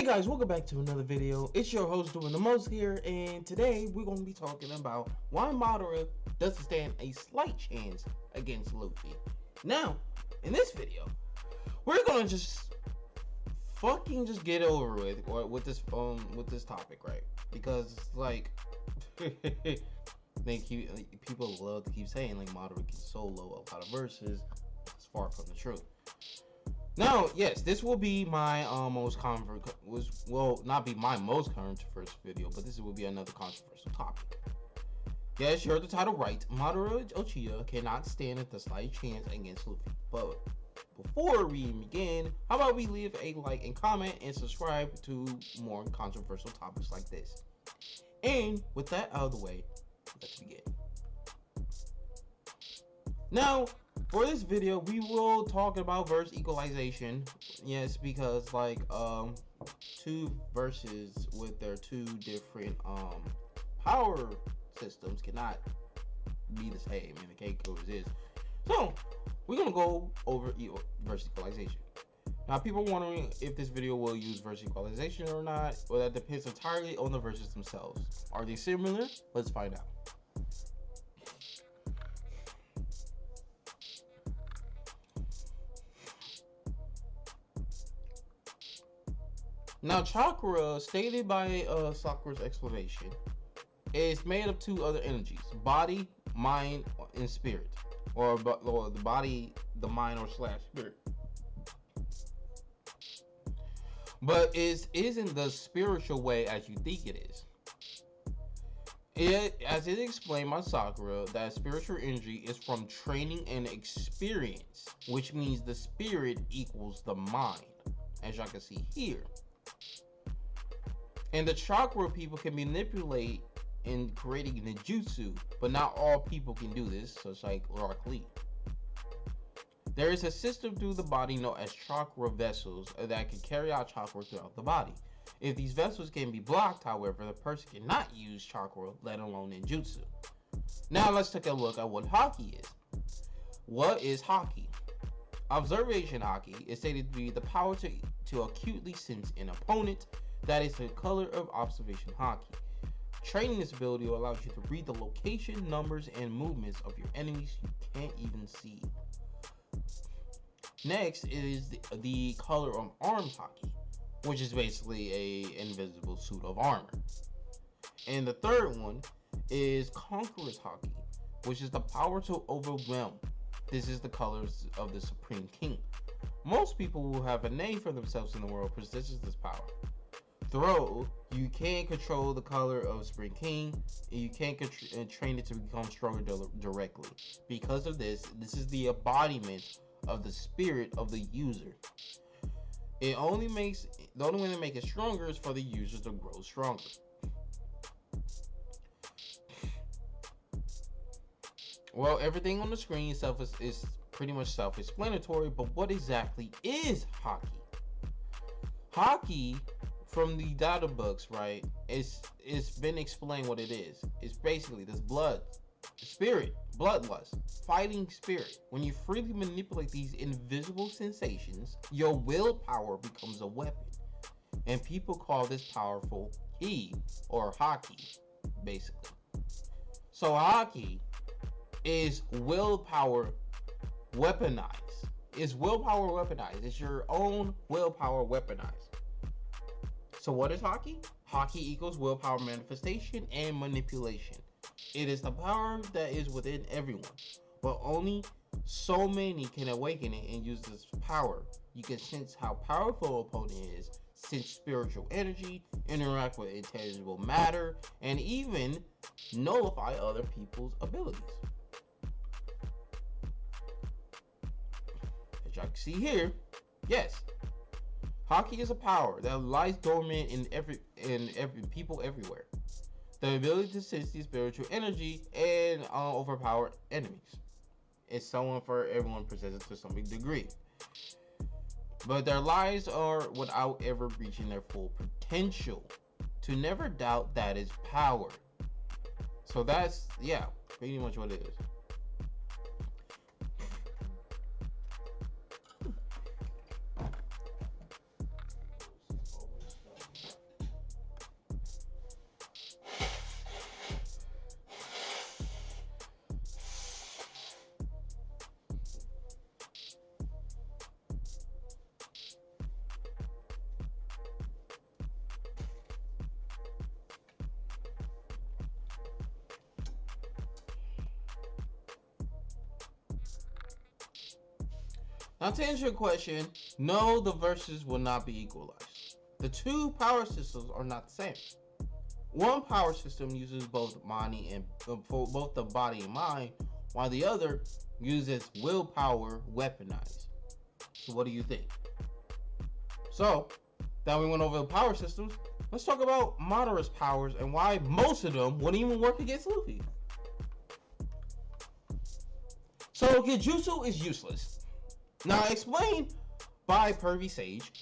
Hey guys, welcome back to another video. It's your host doing the most here, and today we're going to be talking about why Madara doesn't stand a slight chance against Luffy. Now, in this video, we're gonna just get over with this topic, right? Because it's like people love to keep saying like Madara can solo a lot of verses. It's far from the truth. Now, yes, this will be my not be my most controversial video, but this will be another controversial topic. Yes, you heard the title right. Madara Uchiha cannot stand at the slight chance against Luffy. But before we begin, how about we leave a like and comment and subscribe to more controversial topics like this. And with that out of the way, let's begin. Now, for this video, we will talk about verse equalization. Yes, because like two verses with their two different power systems cannot be the same in the cake is. So we're gonna go over verse equalization. Now, people are wondering if this video will use verse equalization or not. Well, that depends entirely on the verses themselves. Are they similar? Let's find out. Now, chakra, stated by Sakura's explanation, is made of two other energies: body, mind, and spirit, or the body, the mind, or slash spirit. But it isn't the spiritual way as you think it is. As it explained by Sakura, that spiritual energy is from training and experience, which means the spirit equals the mind, as y'all can see here. And the chakra people can manipulate in creating ninjutsu, but not all people can do this, such like Rock Lee. There is a system through the body known as chakra vessels that can carry out chakra throughout the body. If these vessels can be blocked, however, the person cannot use chakra, let alone ninjutsu. Now let's take a look at what haki is. What is haki? Observation haki is stated to be the power to acutely sense an opponent. That is the color of observation haki. Training this ability will allow you to read the location, numbers, and movements of your enemies you can't even see. Next is the color of arms haki, which is basically a invisible suit of armor. And the third one is conqueror's haki, which is the power to overwhelm. This is the colors of the Supreme King. Most people who have a name for themselves in the world possesses this power. Though you can control the color of Spring King, and you can't train it to become stronger directly. Because of this is the embodiment of the spirit of the user. The only way to make it stronger is for the user to grow stronger. Well, everything on the screen itself is pretty much self-explanatory, but what exactly is haki? Haki, from the data books, right, it's been explained what it is. It's basically this bloodlust, fighting spirit. When you freely manipulate these invisible sensations, your willpower becomes a weapon. And people call this powerful ki, or haki, basically. So haki is willpower weaponized. It's willpower weaponized. It's your own willpower weaponized. So what is haki? Haki equals willpower manifestation and manipulation. It is the power that is within everyone, but only so many can awaken it and use this power. You can sense how powerful an opponent is, sense spiritual energy, interact with intangible matter, and even nullify other people's abilities. As y'all can see here, yes, haki is a power that lies dormant in every people everywhere. The ability to sense the spiritual energy and overpower enemies. It's someone for everyone possesses to some degree. But their lives are without ever reaching their full potential. To never doubt that is power. So that's, yeah, pretty much what it is. Now to answer your question, no, the verses will not be equalized. The two power systems are not the same. One power system uses both body and both the body and mind, while the other uses willpower weaponized. So what do you think? So, now we went over the power systems. Let's talk about Madara's powers and why most of them wouldn't even work against Luffy. So, Genjutsu is useless. Now, explained by Pervy Sage,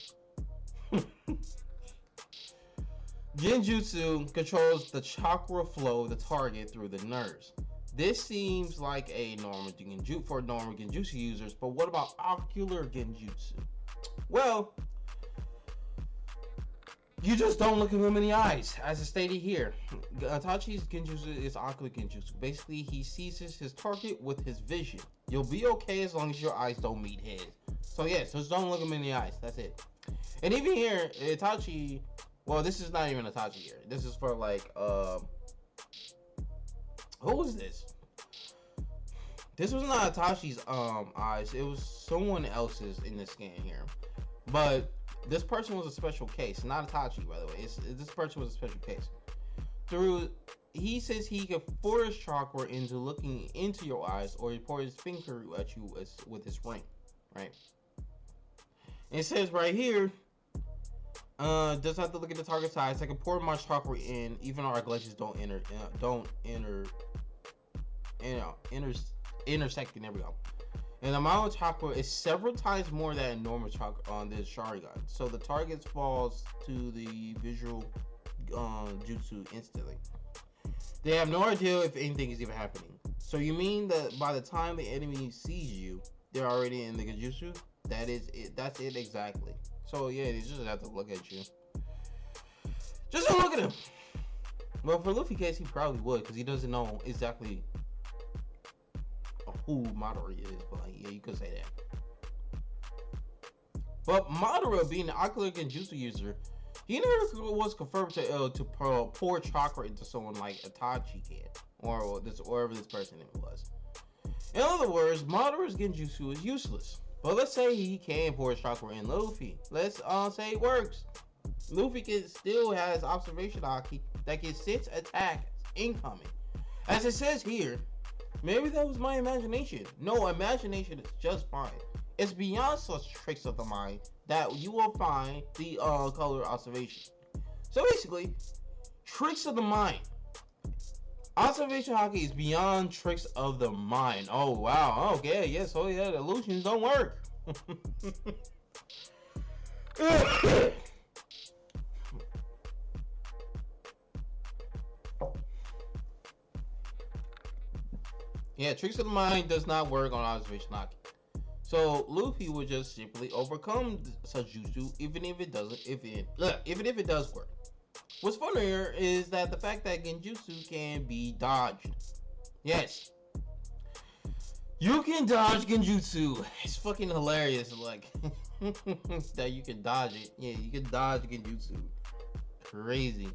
Genjutsu controls the chakra flow of the target through the nerves. This seems like a normal Genjutsu for normal Genjutsu users, but what about ocular Genjutsu? Well, you just don't look at him in the eyes, as it's stated here. Itachi's Genjutsu is ocular Genjutsu. Basically, he seizes his target with his vision. You'll be okay as long as your eyes don't meet his. So yeah, just don't look him in the eyes. That's it. And even here, Itachi, well, this is not even Itachi here. This is for like, who was this? This was not Itachi's eyes. It was someone else's in the scan here. But this person was a special case, not Itachi, by the way. This person was a special case. He says he can force chakra into looking into your eyes, or he pour his finger at you with his ring, right? And it says right here, does have to look at the target's eyes. I can pour my chakra in, even our glaciers don't intersect. There we go. And the amount of chakra is several times more than normal chakra on this Sharingan. So the target falls to the visual jutsu instantly. They have no idea if anything is even happening. So you mean that by the time the enemy sees you, they're already in the jutsu? That is it. That's it exactly. So yeah, they just have to look at you. Just don't look at him. Well, for Luffy case, he probably would, because he doesn't know exactly who Madara is, but like, yeah, you could say that. But Madara, being an ocular Genjutsu user, he never was confirmed to pour chakra into someone like Itachi can, or wherever this person was. In other words, Madara's Genjutsu is useless. But let's say he can pour chakra in Luffy. Let's say it works. Luffy still has observation haki that can sense attacks incoming. As it says here, maybe that was my imagination. No, imagination is just fine. It's beyond such tricks of the mind that you will find the color observation. So basically, tricks of the mind. Observation haki is beyond tricks of the mind. Oh wow, okay, yes, oh yeah, the illusions don't work. Yeah, tricks of the mind does not work on observation haki. So Luffy would just simply overcome such jutsu, even if it does work. What's funny here is that the fact that Genjutsu can be dodged. Yes, you can dodge Genjutsu. It's fucking hilarious, like that you can dodge it. Yeah, you can dodge Genjutsu. Crazy.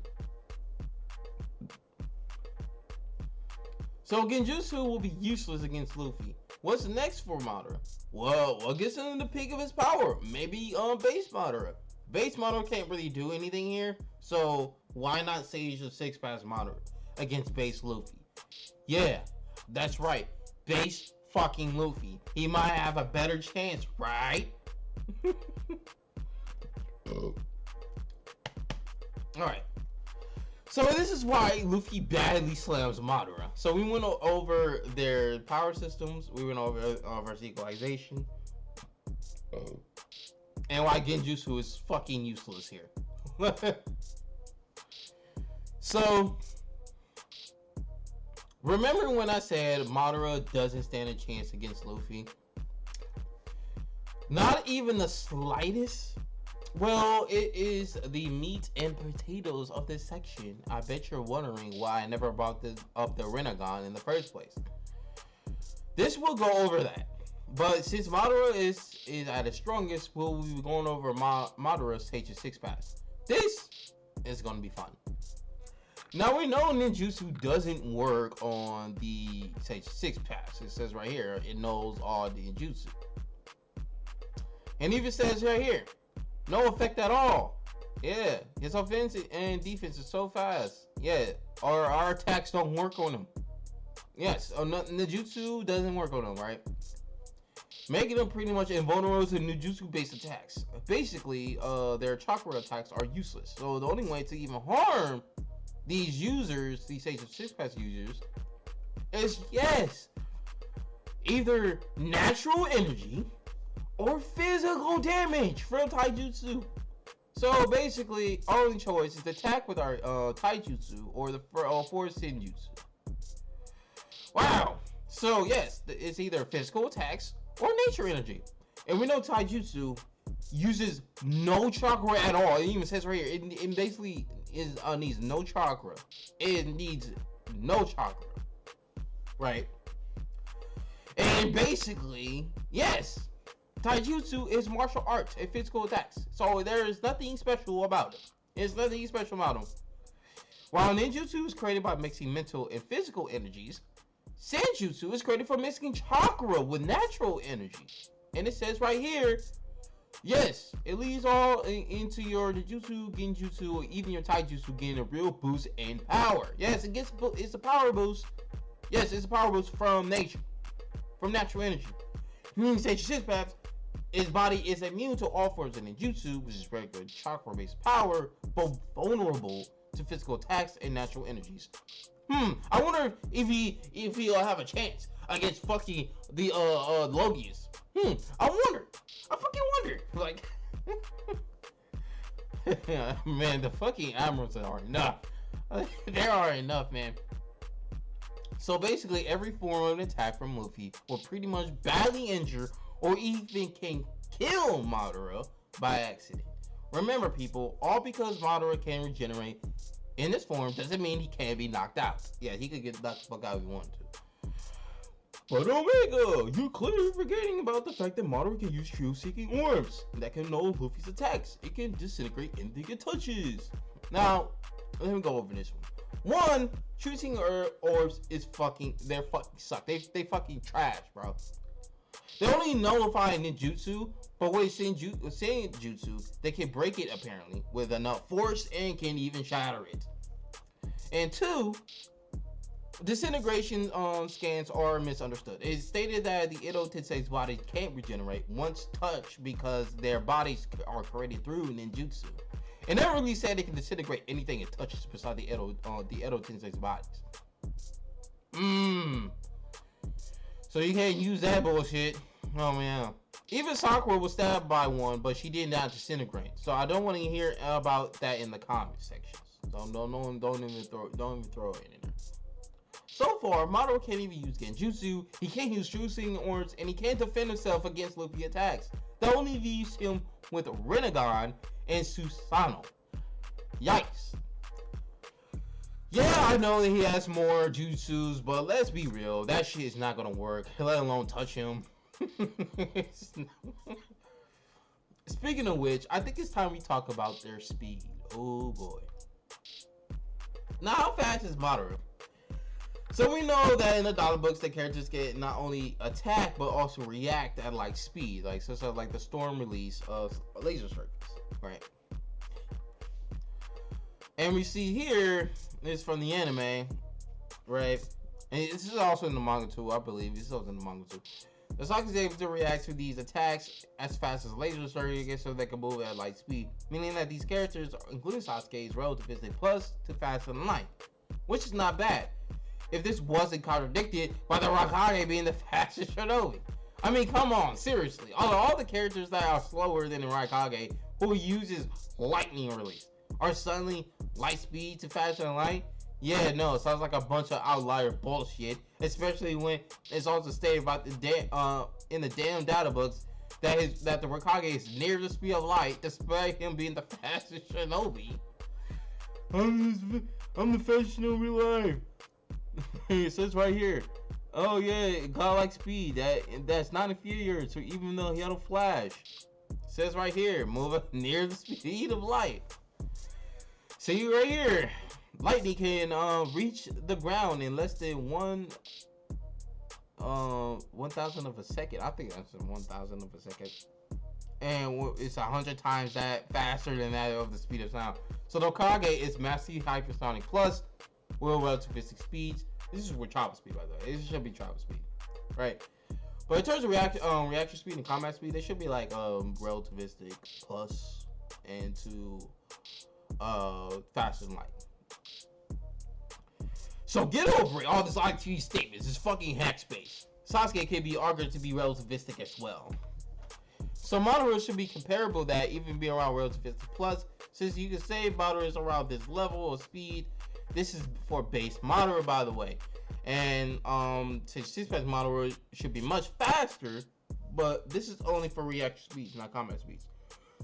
So Genjutsu will be useless against Luffy. What's next for Madara? Well, what gets him in the peak of his power? Maybe base Madara. Base Madara can't really do anything here, so why not Sage of Six Pass Madara against base Luffy? Yeah, that's right. Base fucking Luffy. He might have a better chance, right? Alright. So this is why Luffy badly slams Madara. So we went over their power systems. We went over versus equalization. And why Genjutsu is fucking useless here. So, remember when I said Madara doesn't stand a chance against Luffy? Not even the slightest? Well, it is the meat and potatoes of this section. I bet you're wondering why I never brought up the Rinnegan in the first place. This will go over that. But since Madara is at its strongest, we'll be going over Madara's Sage of Six Pass. This is going to be fun. Now we know ninjutsu doesn't work on the Sage 6 pass. It says right here, it knows all the ninjutsu. And even says right here, no effect at all. Yeah, his offense and defense is so fast. Yeah, our attacks don't work on him. Yes, Ninjutsu doesn't work on him, right? Making them pretty much invulnerable to Ninjutsu-based attacks. Basically, their chakra attacks are useless. So the only way to even harm these users, these Age of 6 Pass users, is yes, either natural energy or physical damage from taijutsu. So basically, our only choice is to attack with our taijutsu or the force senjutsu. Wow. So yes, it's either physical attacks or nature energy. And we know taijutsu uses no chakra at all. It even says right here, it basically needs no chakra. It needs no chakra. Right? And basically, yes, taijutsu is martial arts and physical attacks. So there is nothing special about it. There's nothing special about them. While ninjutsu is created by mixing mental and physical energies, senjutsu is created for mixing chakra with natural energy. And it says right here, yes, it leads all into your ninjutsu, genjutsu, or even your taijutsu getting a real boost in power. Yes, it's a power boost. Yes, it's a power boost from nature, from natural energy. Meaning Sage 6 Paths, his body is immune to all forms of ninjutsu, which is regular chakra-based power, but vulnerable to physical attacks and natural energies. I wonder if he'll have a chance against fucking the Logias. I wonder. I fucking wonder. Like, man, the fucking admirals are enough. There are enough, man. So basically, every form of an attack from Luffy will pretty much badly injure or even can kill Madara by accident. Remember, people, all because Madara can regenerate in this form doesn't mean he can't be knocked out. Yeah, he could get knocked the fuck out if he wanted to. But Omega, you're clearly forgetting about the fact that Madara can use truth-seeking orbs that can know Luffy's attacks. It can disintegrate anything it touches. Now, let me go over this one. One, truth-seeking orbs is they fucking suck. They fucking trash, bro. They only nullify ninjutsu, but with senjutsu, they can break it apparently with enough force and can even shatter it. And two, disintegration scans are misunderstood. It's stated that the Edo Tensei's bodies can't regenerate once touched because their bodies are created through ninjutsu. It never really said it can disintegrate anything it touches beside the Edo Tensei's bodies. So you can't use that bullshit. Oh man. Even Sakura was stabbed by one, but she did not disintegrate. So I don't want to hear about that in the comment sections. Don't even throw it in there. So far, Madara can't even use Genjutsu, he can't use Truth-seeking orbs, and he can't defend himself against Luffy attacks. That only leaves him with Rinnegan and Susanoo. Yikes. Yeah, I know that he has more jutsus, but let's be real, that shit is not gonna work, let alone touch him. Speaking of which, I think it's time we talk about their speed. Oh boy. Now, how fast is Madara? So we know that in the dollar books, the characters get not only attack but also react at like speed, like so like the storm release of laser circuits, right? And we see here is from the anime, right? And this is also in the manga too, I believe. This is also in the manga too. The Sasuke is able to react to these attacks as fast as laser circuits, so they can move at light speed, meaning that these characters, including Sasuke, is relatively plus to faster than light, which is not bad if this wasn't contradicted by the Raikage being the fastest shinobi. I mean, come on, seriously. All the characters that are slower than the Raikage, who uses lightning release, are suddenly light speed to faster than light? Yeah, no, it sounds like a bunch of outlier bullshit, especially when it's also stated about in the damn data books that the Raikage is near the speed of light, despite him being the fastest shinobi. I'm the fastest shinobi alive. It says right here, oh yeah, godlike speed, that's not inferior to even though he had a flash. It says right here, moving near the speed of light. See right here, lightning can reach the ground in less than 1,000 of a second. I think that's 1,000 of a second. and it's 100 times that faster than that of the speed of sound. So the Hokage is massively hypersonic plus will relativistic speeds. This is with travel speed, by the way. It should be travel speed, right? But in terms of reaction speed and combat speed, they should be like relativistic plus and to faster than light. So get over it. All this IT statements, this fucking hack space. Sasuke can be argued to be relativistic as well. So Madara should be comparable that even be around relativistic plus, since you can say Madara is around this level of speed. This is for base Madara, by the way. And since Six-Pack Madara should be much faster, but this is only for reaction speeds, not combat speeds.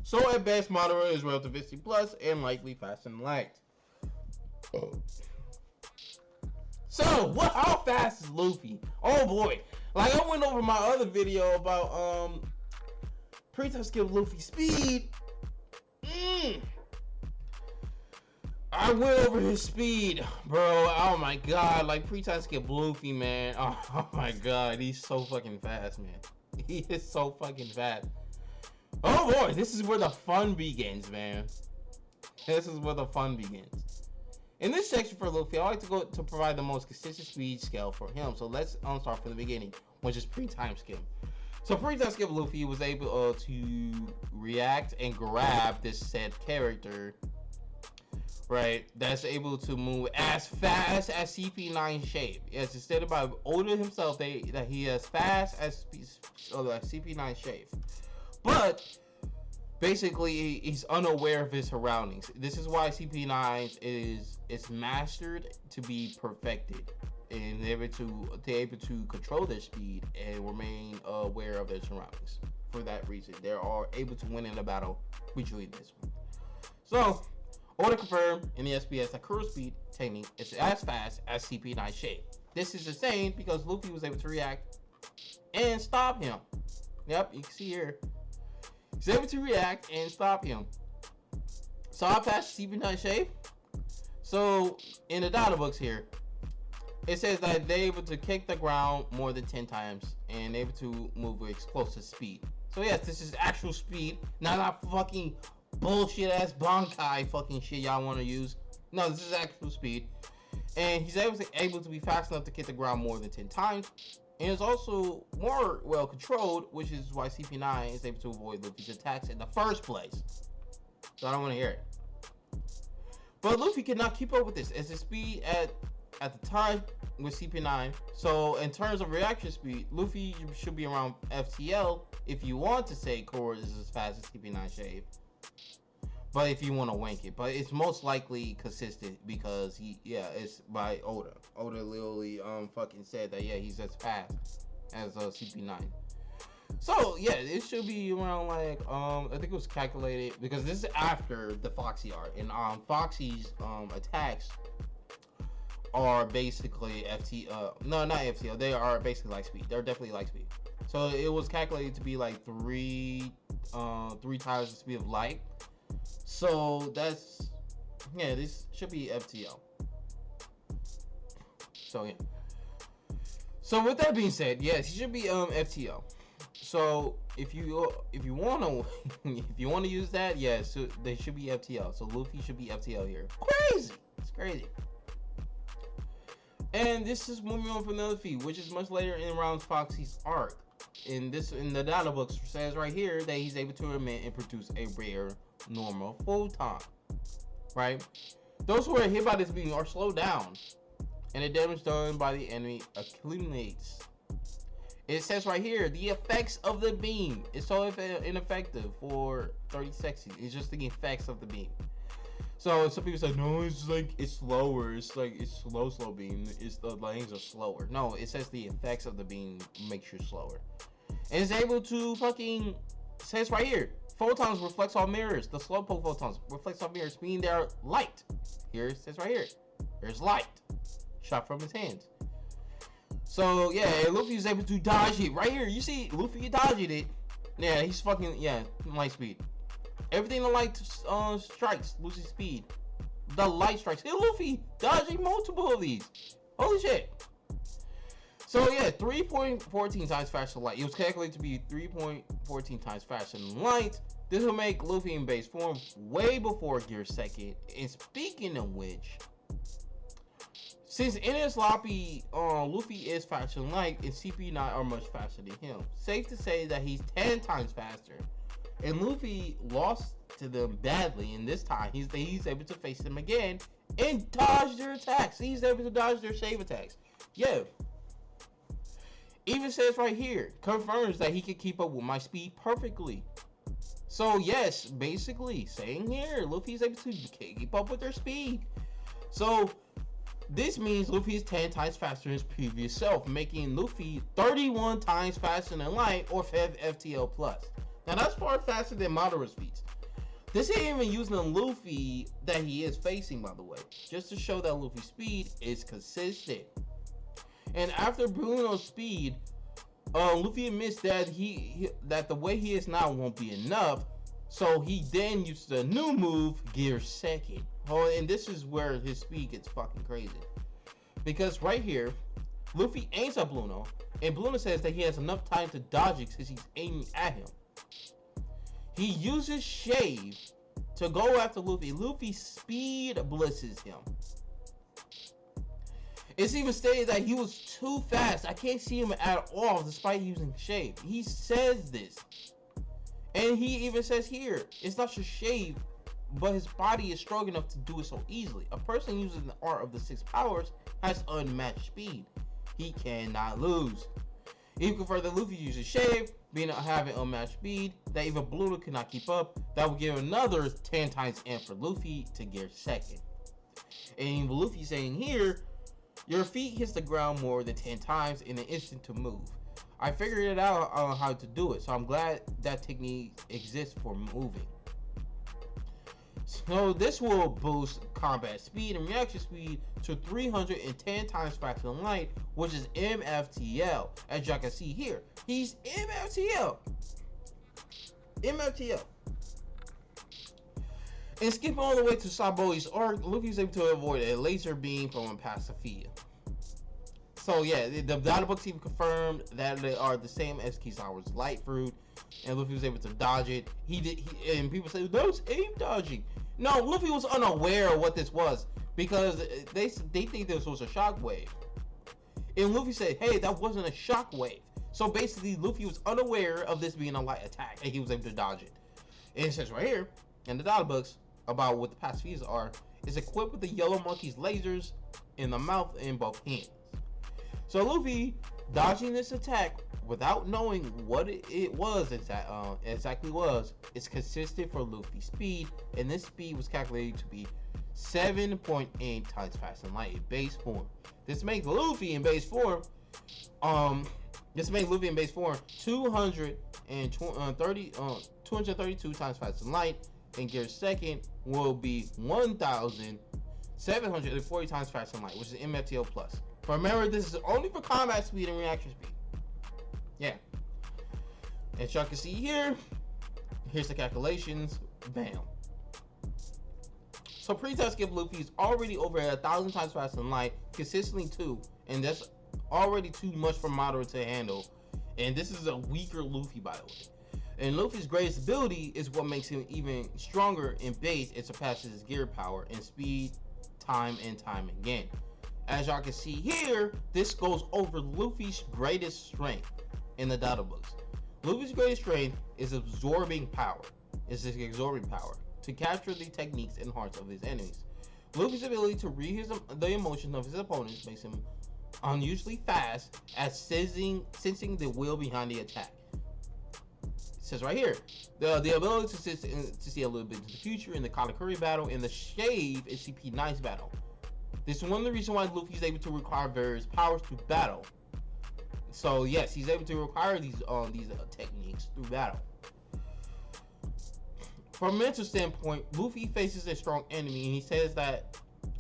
So at best, Madara is relativistic plus and likely faster than light. So how fast is Luffy? Oh boy, like I went over my other video about pre-time skip Luffy speed. I went over his speed, bro. Oh my god, like pre-time skip Luffy, man. Oh my god, he's so fucking fast, man. He is so fucking fast. Oh boy, this is where the fun begins, man. This is where the fun begins. In this section for Luffy, I like to go to provide the most consistent speed scale for him. So let's start from the beginning, which is pre-time skip. So pre-time skip Luffy was able to react and grab this said character, right? That's able to move as fast as CP9 shape. Yes, it's stated by Oda himself that he is fast as CP9 shape. But basically, he's unaware of his surroundings. This is why CP9 is mastered to be perfected and they're able to control their speed and remain aware of their surroundings. For that reason, they are able to win in a battle between this one. So, Oda confirmed in the SBS that Kuro's speed technique is as fast as CP9 shape. This is insane because Luffy was able to react and stop him. Yep, you can see here. He's able to react and stop him. So how fast is CP9 shape? So in the data books here, it says that they're able to kick the ground more than 10 times and able to move with explosive speed. So yes, this is actual speed, not fucking bullshit ass Bankai fucking shit y'all want to use. No, this is actual speed. And he's able to be fast enough to kick the ground more than 10 times. And it's also more well controlled, which is why CP9 is able to avoid Luffy's attacks in the first place. So I don't want to hear it. But Luffy cannot keep up with this as his speed at the time with CP9. So in terms of reaction speed, Luffy should be around FTL if you want to say Core is as fast as CP9 shape. But if you want to wank it, but it's most likely consistent because it's by Oda. Oda literally fucking said that he's as fast as CP9. So yeah, it should be around like I think it was calculated because this is after the Foxy art, and Foxy's attacks are basically no, not FTL. They are basically light speed. They're definitely light speed. So it was calculated to be like three times the speed of light. So that's this should be FTL. So yeah. So with that being said, yes, he should be FTL. So if you wanna use that, yes, so they should be FTL. So Luffy should be FTL here. Crazy, it's crazy. And this is moving on from the Luffy, which is much later in around Foxy's arc. In the data books says right here that he's able to emit and produce a rare normal photon, right? Those who are hit by this beam are slowed down, and the damage done by the enemy accumulates. It says right here, the effects of the beam is so ineffective for 30 seconds. It's just the effects of the beam. So some people say, no, it's slower. It's slow beam. It's the lanes are slower. No, it says the effects of the beam makes you slower. And it's able to fucking, says right here, photons reflects off mirrors. The slowpoke photons reflects off mirrors, meaning they're light. Here it says right here, there's light shot from his hands. So yeah, Luffy is able to dodge it right here. You see, Luffy dodged it. Yeah, he's fucking light speed. Everything the light strikes loses speed. The light strikes. Hey, Luffy dodging multiple of these. Holy shit. So yeah, 3.14 times faster than light. It was calculated to be 3.14 times faster than light. This will make Luffy in base form way before Gear Second. And speaking of which, since NS Luffy is faster than light and CP9 are much faster than him, safe to say that he's 10 times faster. And Luffy lost to them badly, and this time he's able to face them again and dodge their attacks. He's able to dodge their shave attacks. Yeah. Even says right here, confirms that he can keep up with my speed perfectly. So yes, basically saying here, Luffy's able to keep up with their speed. So this means Luffy is 10 times faster than his previous self, making Luffy 31 times faster than light or 5 FTL plus. Now that's far faster than Madara's speeds. This ain't even using the Luffy that he is facing, by the way, just to show that Luffy's speed is consistent. And after Bruno's speed, Luffy admits that that the way he is now won't be enough, so he then uses the new move, Gear Second. Oh, and this is where his speed gets fucking crazy, because right here, Luffy aims at Bruno, and Bruno says that he has enough time to dodge it because he's aiming at him. He uses Shave to go after Luffy. Luffy's speed blitzes him. It's even stated that he was too fast. I can't see him at all despite using Shave. He says this. And he even says here, it's not just Shave, but his body is strong enough to do it so easily. A person using the art of the 6 powers has unmatched speed. He cannot lose. Even further, Luffy uses Shave, having unmatched speed that even Bluto cannot keep up. That would give another 10 times amp for Luffy to Gear Second. And Luffy saying here, your feet hits the ground more than 10 times in an instant to move. I figured it out on how to do it, so I'm glad that technique exists for moving. So this will boost combat speed and reaction speed to 310 times faster than light, which is MFTL. As y'all can see here, he's MFTL. MFTL. And skipping all the way to Saboi's arc, Luffy's able to avoid a laser beam from Pacifica. So yeah, the data books even confirmed that they are the same as Kizaru's light fruit, and Luffy was able to dodge it. And people say that was aim dodging. No, Luffy was unaware of what this was because they think this was a shockwave. And Luffy said, "Hey, that wasn't a shockwave." So basically, Luffy was unaware of this being a light attack, and he was able to dodge it. And it says right here in the data books about what the Pacificas are, is equipped with the Yellow Monkey's lasers in the mouth and both hands. So Luffy dodging this attack without knowing what it was exactly was, is consistent for Luffy's speed, and this speed was calculated to be 7.8 times faster than light in base form. This makes Luffy in base form 232 times faster than light, and Gear Second will be 1,740 times faster than light, which is MFTL plus. Remember, this is only for combat speed and reaction speed. Yeah. As y'all can see here, here's the calculations. Bam. So pre-test skip Luffy is already over 1,000 times faster than light, consistently too, and that's already too much for Madara to handle. And this is a weaker Luffy, by the way. And Luffy's greatest ability is what makes him even stronger in base. It surpasses his gear power and speed time and time again. As y'all can see here, this goes over Luffy's greatest strength in the data books. Luffy's greatest strength is absorbing power. It's his absorbing power to capture the techniques and hearts of his enemies. Luffy's ability to read the emotions of his opponents makes him unusually fast at sensing the will behind the attack. It says right here, the ability to see a little bit into the future in the Katakuri battle and the Shave in CP9's battle. This is one of the reasons why Luffy is able to require various powers to battle. So yes, he's able to require these techniques through battle. From a mental standpoint, Luffy faces a strong enemy, and he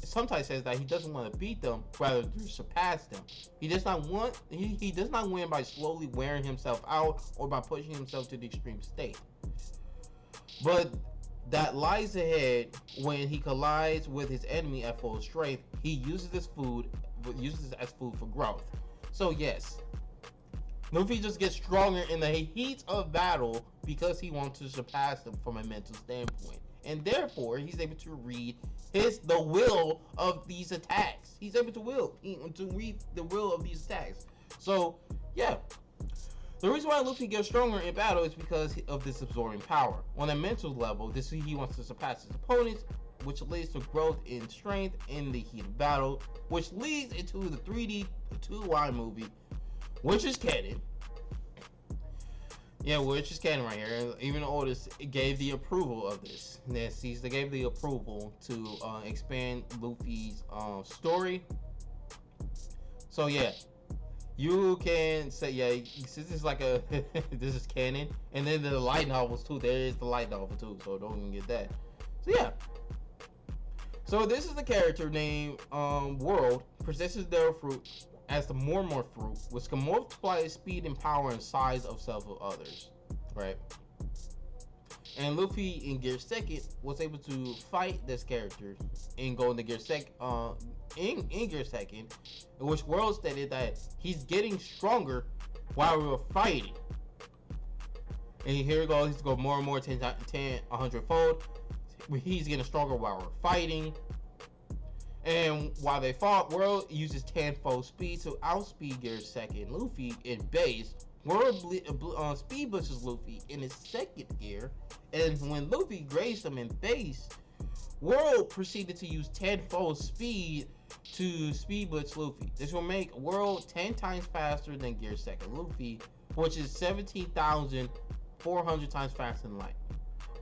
sometimes says that he doesn't want to beat them, rather to surpass them. He does not win by slowly wearing himself out or by pushing himself to the extreme state. But that lies ahead when he collides with his enemy at full strength. He uses this as food for growth. So yes, Luffy just gets stronger in the heat of battle because he wants to surpass them from a mental standpoint. And therefore, he's able to read the will of these attacks. He's able to read the will of these attacks. So, yeah. The reason why Luffy gets stronger in battle is because of this absorbing power. On a mental level, this is he wants to surpass his opponents, which leads to growth in strength in the heat of battle, which leads into the 3D 2Y movie, which is canon. Yeah, which is canon right here. Even Otis gave the approval of this. Yes, he gave the approval to expand Luffy's story. So yeah, you can say, yeah, since it's like a this is canon, and then the light novels too. There is the light novel too, so don't even get that. So yeah. So this is the character named World possesses their fruit as the Mormor fruit, which can multiply the speed and power and size of self of others, right? And Luffy in Gear Second was able to fight this character and go into Gear Second. In Gear Second, in which World stated that he's getting stronger while we were fighting. And here we go, he's going more and more 100 fold. He's getting stronger while we're fighting. And while they fought, World uses 10-fold speed to outspeed Gear Second Luffy in base. World speed blitzes Luffy in his second gear, and when Luffy grazed him in base, World proceeded to use 10-fold speed to speed blitz Luffy. This will make World 10 times faster than Gear Second Luffy, which is 17,400 times faster than light,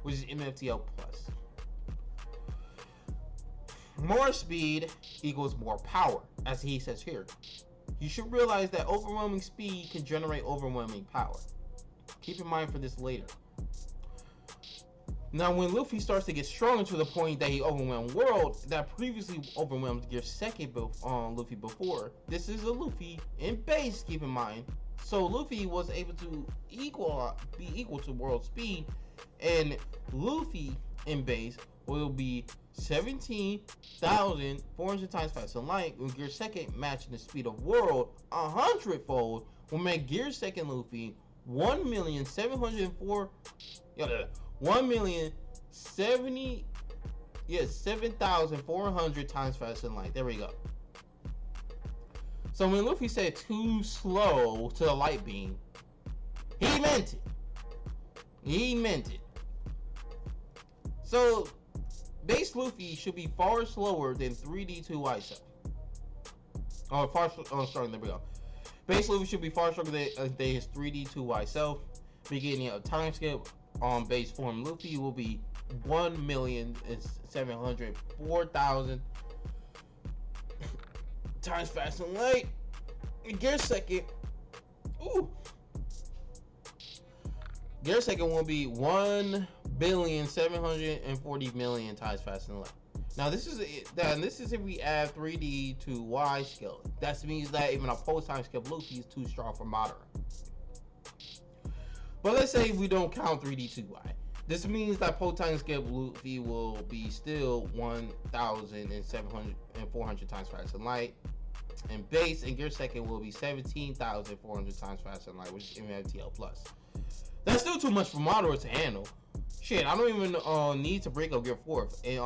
which is MFTL plus. More speed equals more power, as he says here. You should realize that overwhelming speed can generate overwhelming power. Keep in mind for this later. Now, when Luffy starts to get stronger to the point that he overwhelmed World, that previously overwhelmed Gear Second Luffy before, this is a Luffy in base, keep in mind. So Luffy was able to be equal to World speed, and Luffy in base will be 17,400 times faster than light, when Gear Second matching the speed of World 100-fold will make Gear Second Luffy 7,400 times faster than light. There we go. So when Luffy said too slow to the light beam, he meant it. He meant it. So base Luffy should be far slower than 3D2Y self. Sorry, there we go. Base Luffy should be far slower than his 3D2Y self. Beginning of time skip on base form Luffy will be 1,704,000 times faster than light. Gear Second, Gear Second will be 1,740,000,000 times faster than light. Now this is if we add 3D to Y scale. That means that even a post time skip Luffy is too strong for Madara. But let's say we don't count 3D to Y. This means that post time skip Luffy will be still 1,700 times faster than light. And base and Gear Second will be 17,400 times faster than light, which is MFTL plus. That's still too much for Madara to handle. Shit, I don't even need to break up Gear 4 and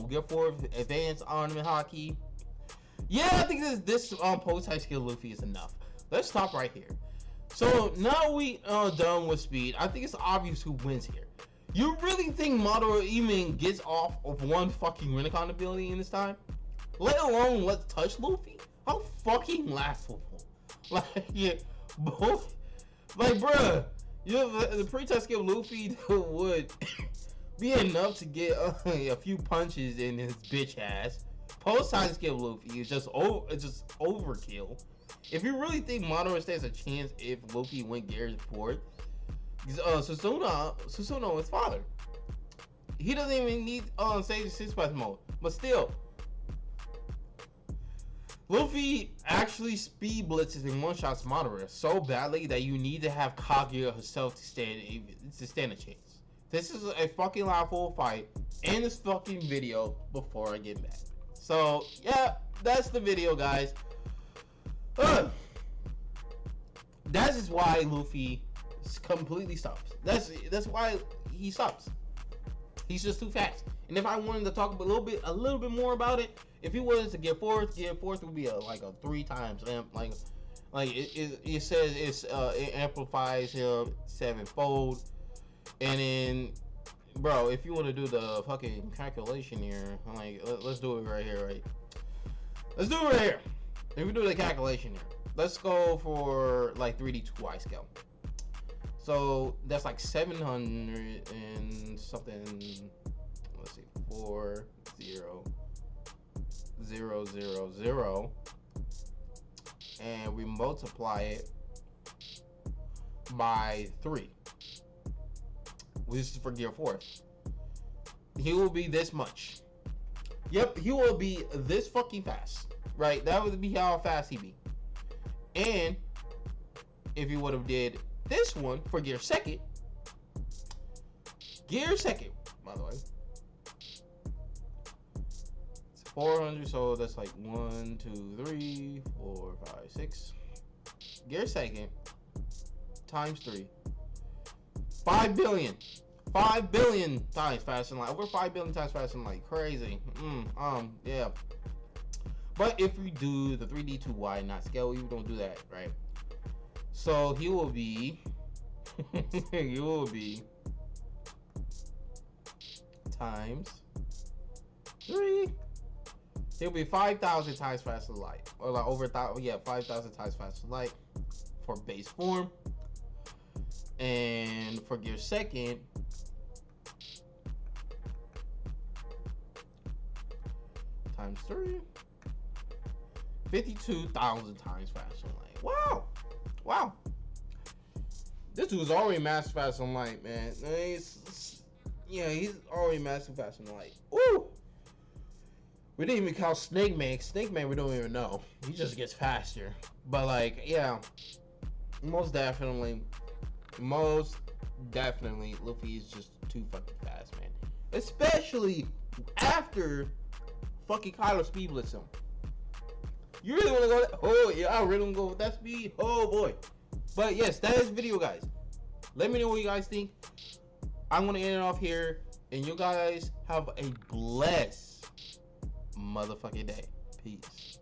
Gear 4 Advanced Ornament Hockey. Yeah, I think this post high skill Luffy is enough. Let's stop right here. So now we done with speed. I think it's obvious who wins here. You really think Madara even gets off of one fucking Rinnegan ability in this time? Let alone let's touch Luffy? How fucking laughable. Like, yeah, both. Like, bruh, the pre-touch skill Luffy would be enough to get a few punches in his bitch ass. Post-time skill Luffy is just overkill. If you really think Madara stands a chance if Luffy went Gear 4, Susanoo is father. He doesn't even need Sage 6-pass mode, but still. Luffy actually speed blitzes and one-shots Madara so badly that you need to have Kaguya herself to stand a chance. This is a fucking laughable fight in this fucking video before I get back. So, yeah, that's the video, guys. That is why Luffy completely stops. That's why he stops. He's just too fast. And if I wanted to talk a little bit more about it, if he was to get fourth would be like a 3 times like it says it amplifies him 7-fold. And then, bro, if you want to do the fucking calculation here, I'm like, let's do it right here, right? Let's do it right here. If we do the calculation here, let's go for like 3D2Y scale. So that's like 700 and something. Let's see, 40000, and we multiply it by 3. This is for gear 4. He will be this much. Yep, he will be this fucking fast. Right? That would be how fast he be. And if you would have did this one for gear 2nd, by the way, it's 400, so that's like 1, 2, 3, 4, 5, 6. Gear 2nd times 3. 5 billion. 5 billion times faster than light. Over 5 billion times faster than light. Crazy. Yeah. But if we do the 3D2Y not scale, we don't do that, right? So he will be times 3. He'll be 5,000 times faster than light. Or like over 5,000 times faster than light for base form. And for gear 2nd, times 3, 52,000 times faster than light. Wow. This dude's already master faster than light, man. He's already master faster than light. Woo! We didn't even count Snake Man. Snake Man, we don't even know. He just gets faster. But like, yeah, most definitely, Luffy is just too fucking fast, man. Especially after fucking Kylo speed blitz him. You really want to go? Oh yeah, I really want to go with that speed. Oh boy. But yes, that is the video, guys. Let me know what you guys think. I'm gonna end it off here, and you guys have a blessed motherfucking day. Peace.